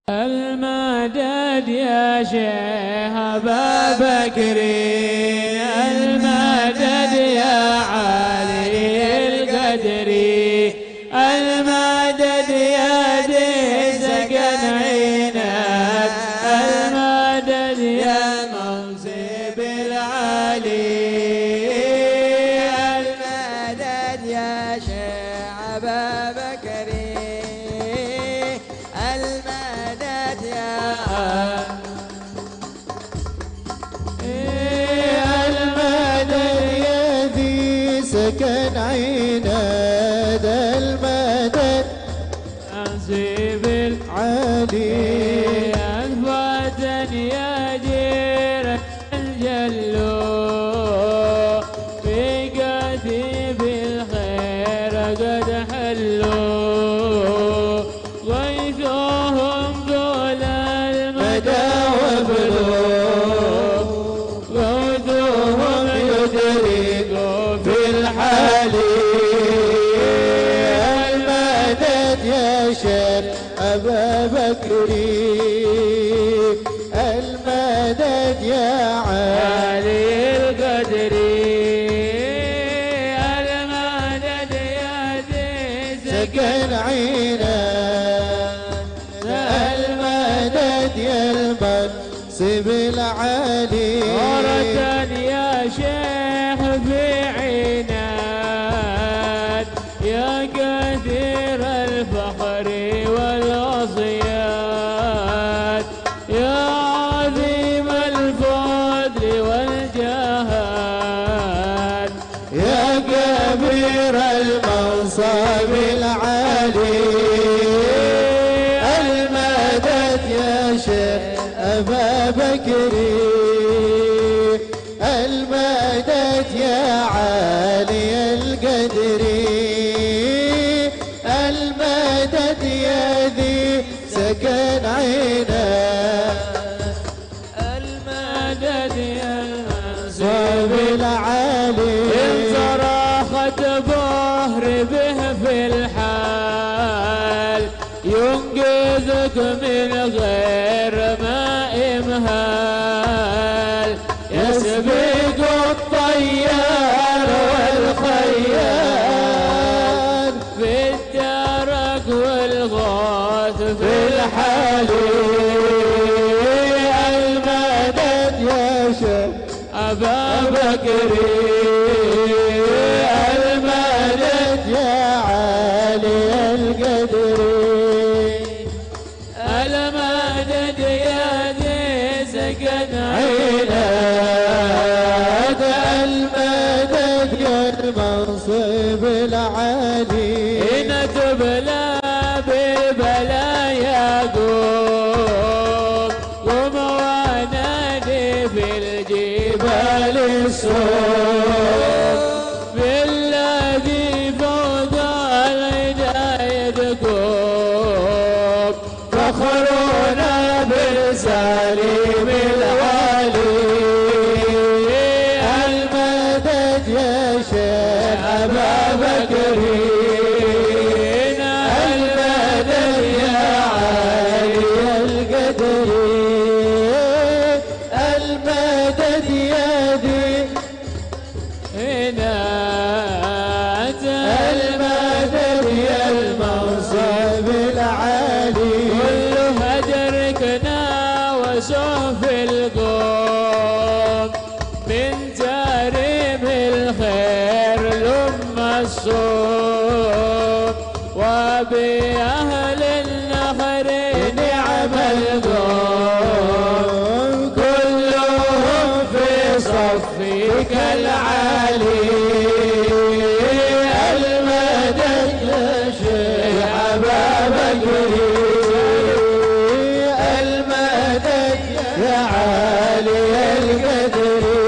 المدد يا شيخ أبا بكري، المدد يا علي القدري، المدد يا دي سكن عينك، المدد يا منصب العلي، المدد يا شيخ أبا بكري، المدد يا المدد يا ذي سكن عيناد، المدد منصب العلي، أنفاسا يا جير الجلو، في كتيب الخير قد حلوا، غيثهم طول المدى وبلوا، غوثهم يدركوا في الحالي، المدد يا شيخ أبا بكري، المدد يا علي القدري، المدد يا ذي سكن عينك، المدد يا المنصب العالي، وردا يا شيخ في عينك، يا كثير الفخر والأصياد، يا عظيم الفضل والجهاد، يا كبير المنصب العالي، المدد يا شيخ أبا بكري، المدد يا عالي القدري، المدد يا ذي سكن عينك، المدد يا المنصب صوب العالي، إن صرخت ظهر به في الحال، ينقذك من غير ما إمهال، يسبق الطيار والخيال، في الدرك والغوث في الحالي، المدد يا شيخ أبا بكري، المدد يا عالي القدري، المدد يا ذي سكن عينك، المدد يا المنصب العالي، إن تبلى بالبلايا قوم، قوم ونادي في الجبال السوق، بالذي فوق الهداية فخرنا بالسليم العالي، المدد يا شيخ أبا بكري، المدد يا عالي القدري، المدد يا ذي المدد يا المنصب العالي، كلها دركنا وسوف القوم، من تاريم الخير لم الصوم، وبأهل النخر نعم القوم، كلهم في صفك العالي، المدد يا شيخ أبا بكري، المدد يا عالي القدري،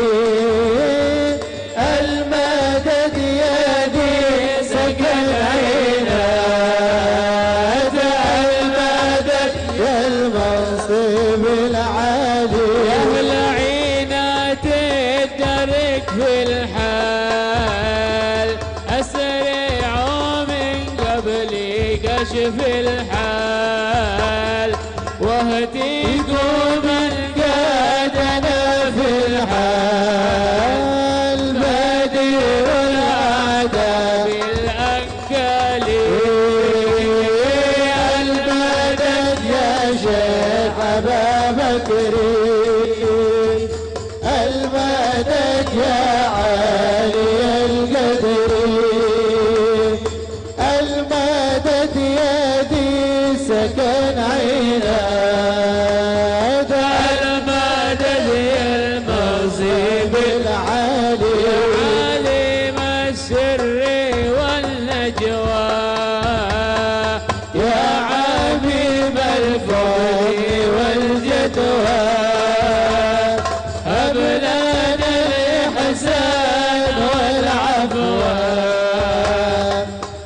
المدد يا ذي سكن عينك، المدد يا المنصب العالي، يا أهل عينات الدرك في الحال، أسرعوا من قبل كشف الحال، واهديكم من قادنا في الحال بدير العذاب الأنكالي المدد يا شيخ أبا بكر المدد يا عالي القدر المدد يا ذي سكن عناد المدد يا المصيب العالي عالم السر والنجوى يا عميم الفضل والجدوى هب لنا الإحسان والعفو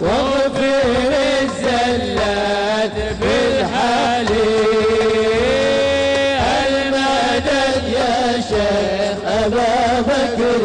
واغفر الزلات في الحال المدد يا شيخ أبا بكر